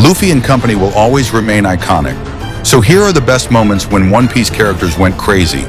Luffy and company will always remain iconic. So here are the best moments when One Piece characters went crazy.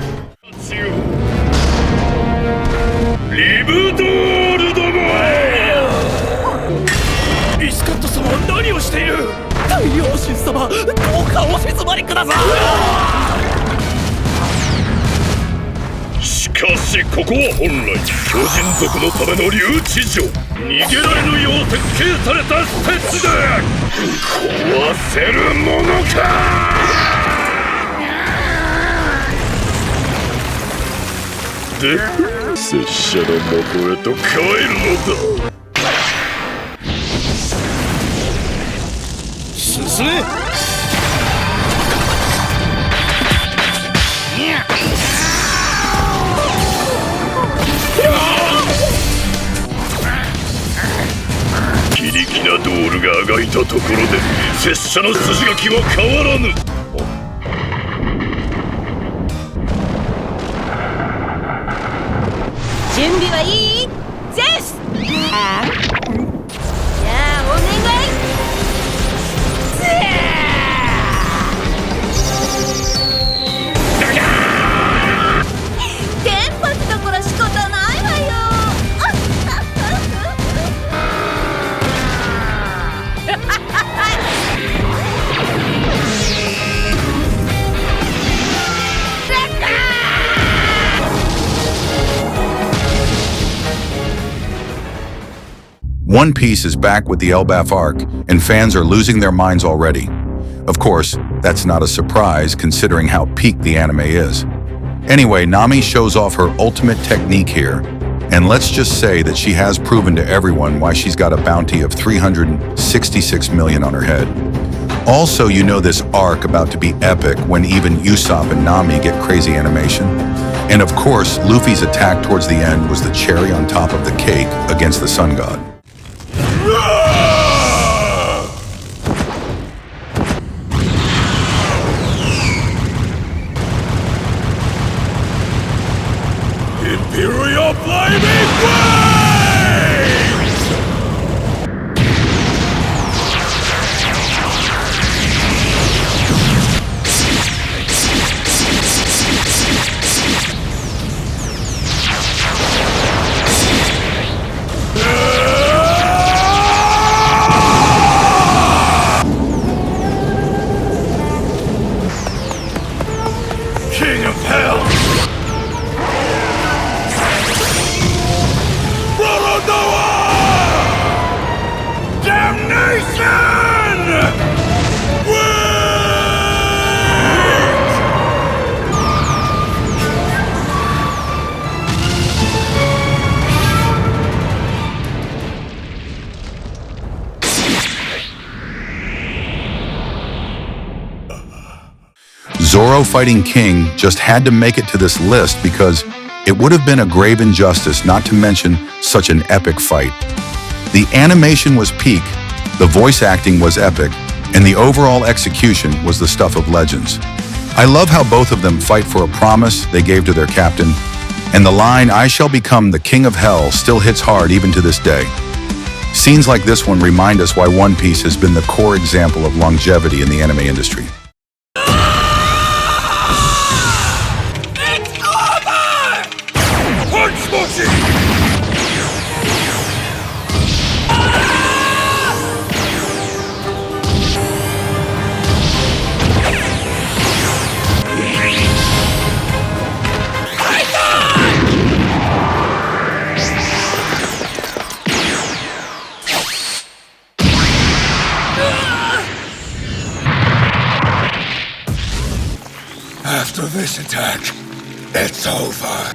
One Piece is back with the Elbaf arc, and fans are losing their minds already. Of course, that's not a surprise considering how peak the anime is. Anyway, Nami shows off her ultimate technique here, and let's just say that she has proven to everyone why she's got a bounty of 366 million on her head. Also, you know this arc about to be epic when even Usopp and Nami get crazy animation. And of course, Luffy's attack towards the end was the cherry on top of the cake against the Sun God. Imperial Flaming Waves! King of Hell! Zoro fighting King just had to make it to this list because it would have been a grave injustice not to mention such an epic fight. The animation was peak, the voice acting was epic, and the overall execution was the stuff of legends. I love how both of them fight for a promise they gave to their captain, and the line, "I shall become the King of Hell," still hits hard even to this day. Scenes like this one remind us why One Piece has been the core example of longevity in the anime industry. After this attack, it's over.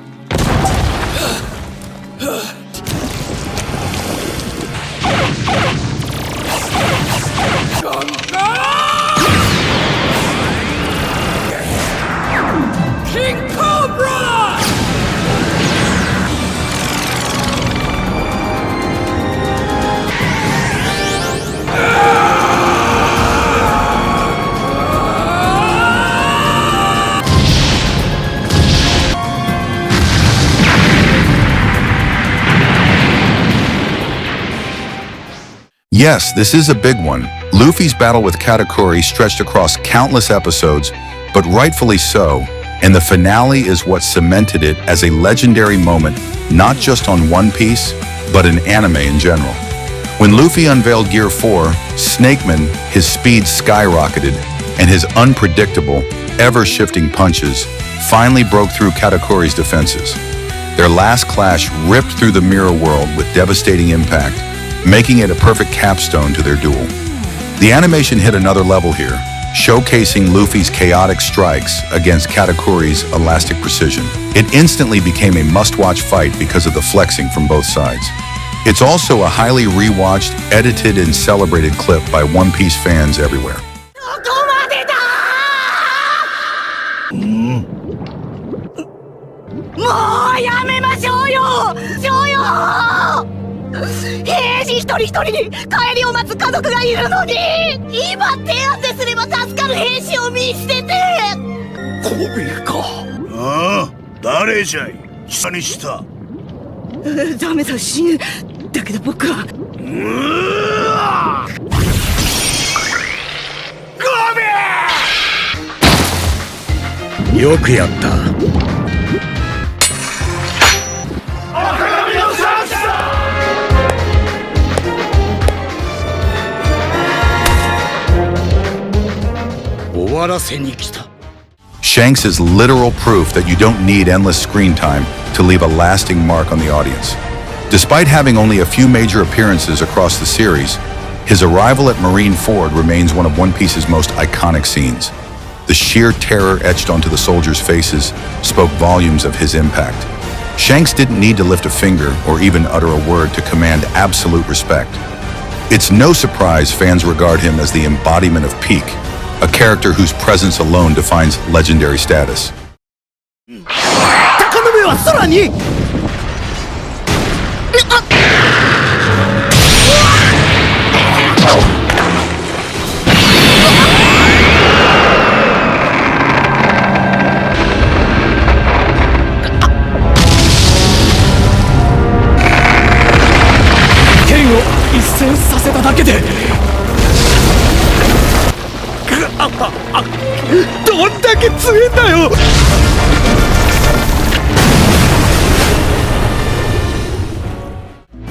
King Cobra! Yes, this is a big one. Luffy's battle with Katakuri stretched across countless episodes, but rightfully so, and the finale is what cemented it as a legendary moment, not just on One Piece, but in anime in general. When Luffy unveiled Gear 4, Snakeman, his speed skyrocketed, and his unpredictable, ever-shifting punches finally broke through Katakuri's defenses. Their last clash ripped through the mirror world with devastating impact, making it a perfect capstone to their duel. The animation hit another level here, showcasing Luffy's chaotic strikes against Katakuri's elastic precision. It instantly became a must-watch fight because of the flexing from both sides. It's also a highly rewatched, edited, and celebrated clip by One Piece fans everywhere. もうやめましょうよ兵士一人一人に帰りを待つ家族がいるのに今手当てすれば助かる兵士を見捨ててコビか。ああ、誰じゃい。下にした。ダメだ死ぬだけど僕はよくやった。終わらせに来た。 Shanks is literal proof that you don't need endless screen time to leave a lasting mark on the audience. Despite having only a few major appearances across the series, his arrival at Marineford remains one of One Piece's most iconic scenes. The sheer terror etched onto the soldiers' faces spoke volumes of his impact. Shanks didn't need to lift a finger or even utter a word to command absolute respect. It's no surprise fans regard him as the embodiment of peak, a character whose presence alone defines legendary status. 鷹の目は空に剣を一閃させただけでどんだけ強えんだよ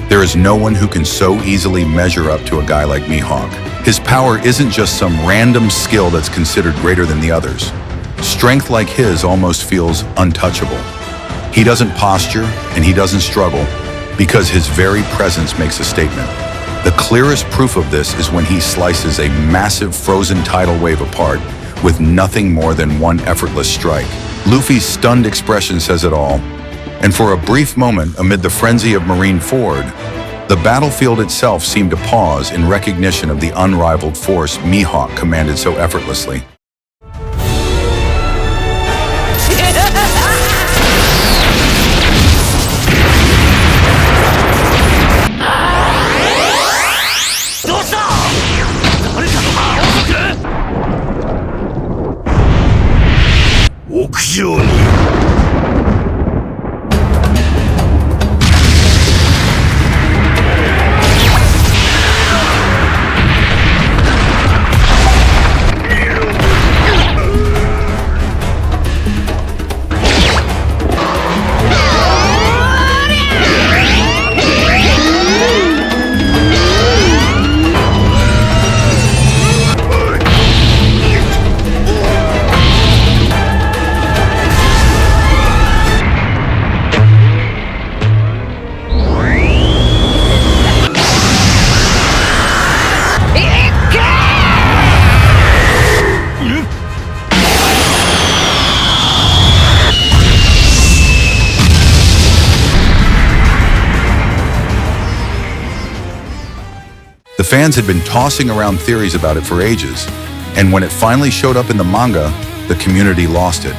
There is no one who can so easily measure up to a guy like Mihawk. His power isn't just some random skill that's considered greater than the others. Strength like his almost feels untouchable. He doesn't posture and he doesn't struggle because his very presence makes a statement. The clearest proof of this is when he slices a massive frozen tidal wave apart with nothing more than one effortless strike. Luffy's stunned expression says it all, and for a brief moment amid the frenzy of Marineford, the battlefield itself seemed to pause in recognition of the unrivaled force Mihawk commanded so effortlessly. The fans had been tossing around theories about it for ages, and when it finally showed up in the manga, the community lost it.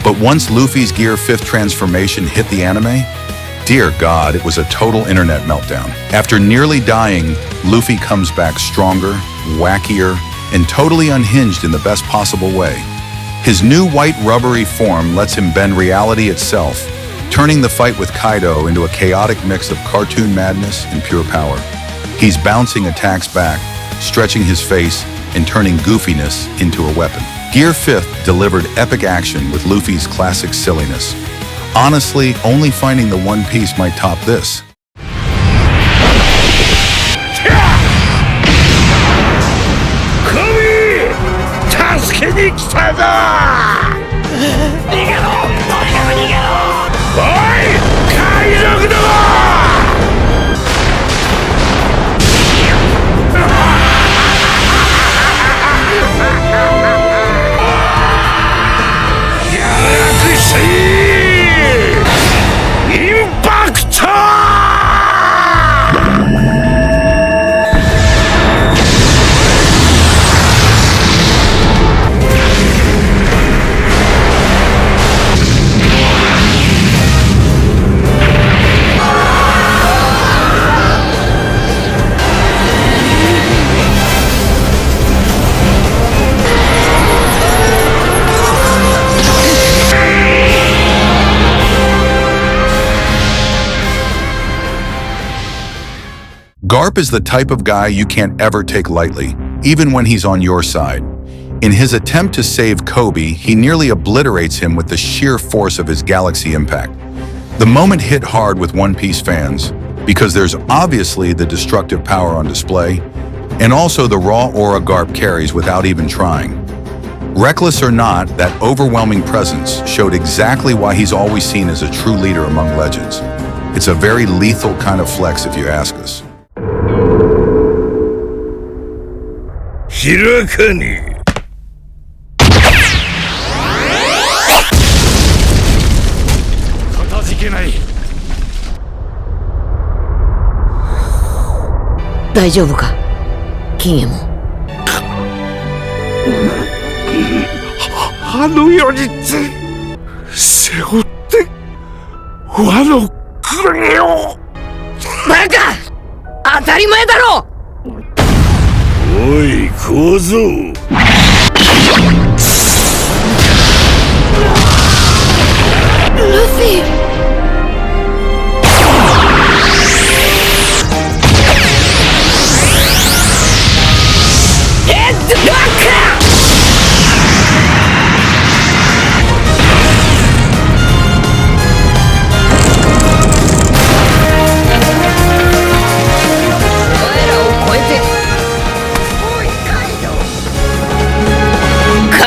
But once Luffy's Gear 5th transformation hit the anime, dear God, it was a total internet meltdown. After nearly dying, Luffy comes back stronger, wackier, and totally unhinged in the best possible way. His new white rubbery form lets him bend reality itself, turning the fight with Kaido into a chaotic mix of cartoon madness and pure power. He's bouncing attacks back, stretching his face and turning goofiness into a weapon. Gear 5th delivered epic action with Luffy's classic silliness. Honestly, only finding the One Piece might top this. Garp is the type of guy you can't ever take lightly, even when he's on your side. In his attempt to save Kobe, he nearly obliterates him with the sheer force of his galaxy impact. The moment hit hard with One Piece fans, because there's obviously the destructive power on display, and also the raw aura Garp carries without even trying. Reckless or not, that overwhelming presence showed exactly why he's always seen as a true leader among legends. It's a very lethal kind of flex if you ask us. 開かにかたじけない大丈夫か金右衛門あの世に背負って和の国をバカ当たり前だろおい小僧ルフィヘッドバック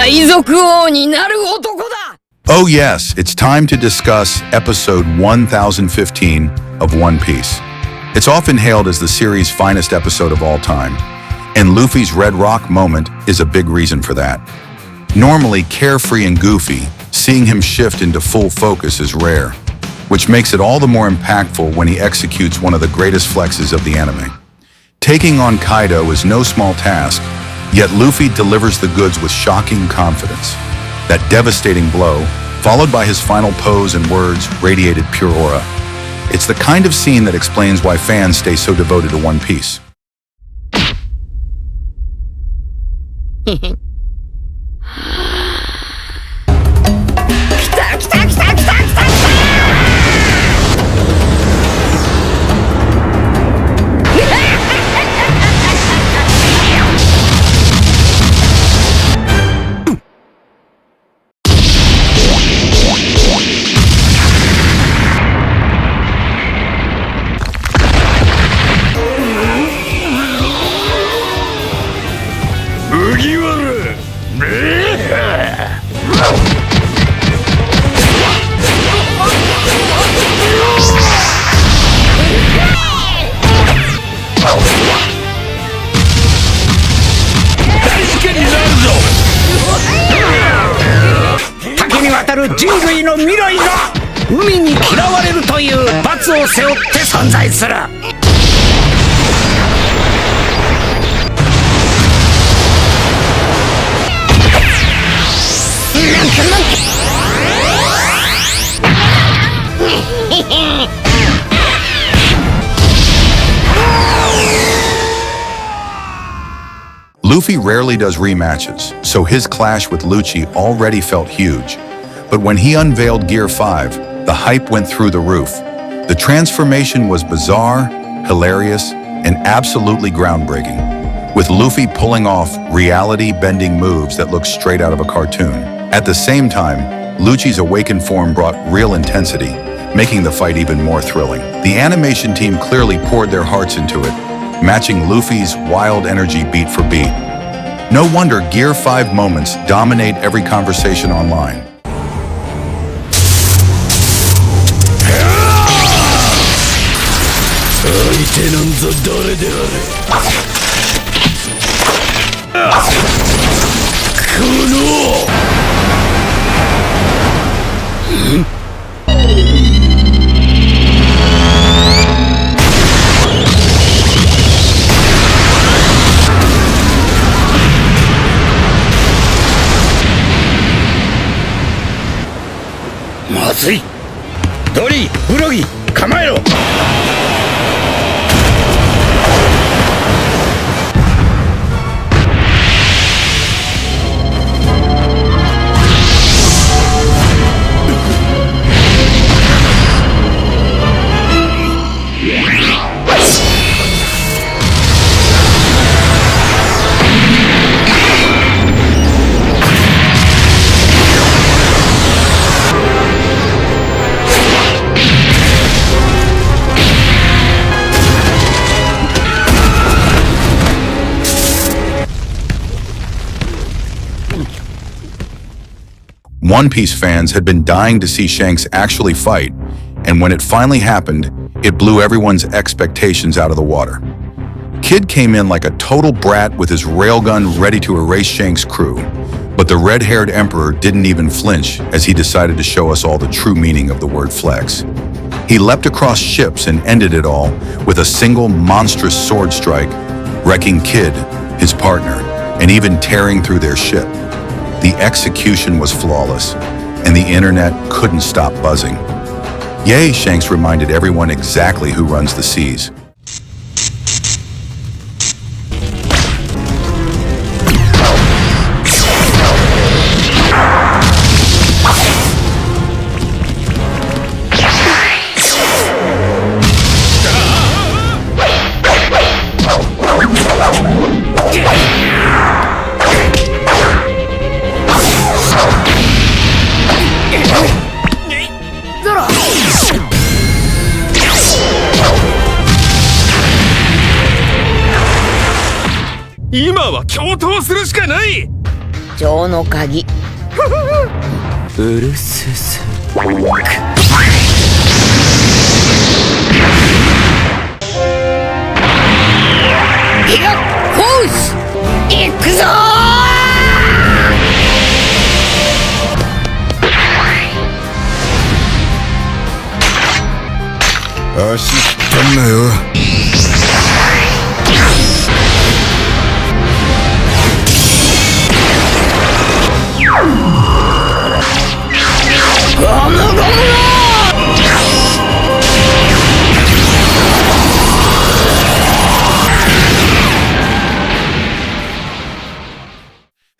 海賊王になる男だ Oh yes, it's time to discuss episode 1015 of One Piece. It's often hailed as the series' finest episode of all time, and Luffy's Red Rock moment is a big reason for that. Normally carefree and goofy, seeing him shift into full focus is rare, which makes it all the more impactful when he executes one of the greatest flexes of the anime. Taking on Kaido is no small task, yet Luffy delivers the goods with shocking confidence. That devastating blow, followed by his final pose and words, radiated pure aura. It's the kind of scene that explains why fans stay so devoted to One Piece. 麦わら大事件になるぞ多岐にわたる人類の未来が海に嫌われるという罰を背負って存在するLuffy rarely does rematches, so his clash with Lucci already felt huge. But when he unveiled Gear 5, the hype went through the roof. The transformation was bizarre, hilarious, and absolutely groundbreaking. with Luffy pulling off reality-bending moves that look straight out of a cartoon. At the same time, Lucci's awakened form brought real intensity, making the fight even more thrilling. The animation team clearly poured their hearts into it, matching Luffy's wild energy beat for beat. No wonder Gear 5 moments dominate every conversation online.まずい。ドリー、ウロギ、構えろ。One Piece fans had been dying to see Shanks actually fight, and when it finally happened, it blew everyone's expectations out of the water. Kid came in like a total brat with his railgun ready to erase Shanks' crew, but the red-haired emperor didn't even flinch as he decided to show us all the true meaning of the word flex. He leapt across ships and ended it all with a single monstrous sword strike, wrecking Kid, his partner, and even tearing through their ship. The execution was flawless, and the internet couldn't stop buzzing. Yay, Shanks reminded everyone exactly who runs the seas.情の鍵うるすすいやコース行くぞ足引ったんなよ。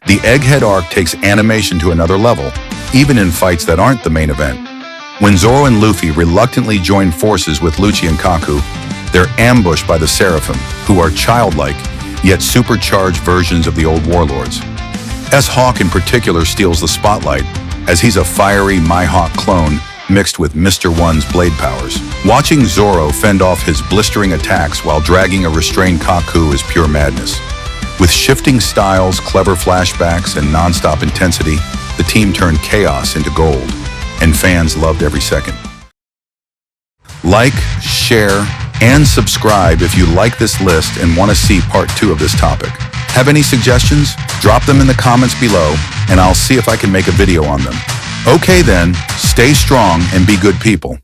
The Egghead arc takes animation to another level, even in fights that aren't the main event. When Zoro and Luffy reluctantly join forces with Lucci and Kaku, they're ambushed by the Seraphim, who are childlike, yet supercharged versions of the old warlords. S-Hawk in particular steals the spotlight, as he's a fiery Mihawk clone mixed with Mr. One's blade powers. Watching Zoro fend off his blistering attacks while dragging a restrained Kaku is pure madness. With shifting styles, clever flashbacks, and non-stop intensity, the team turned chaos into gold, and fans loved every second. Like, share, and subscribe if you like this list and want to see part 2 of this topic. Have any suggestions? Drop them in the comments below, and I'll see if I can make a video on them. Okay then, stay strong and be good people.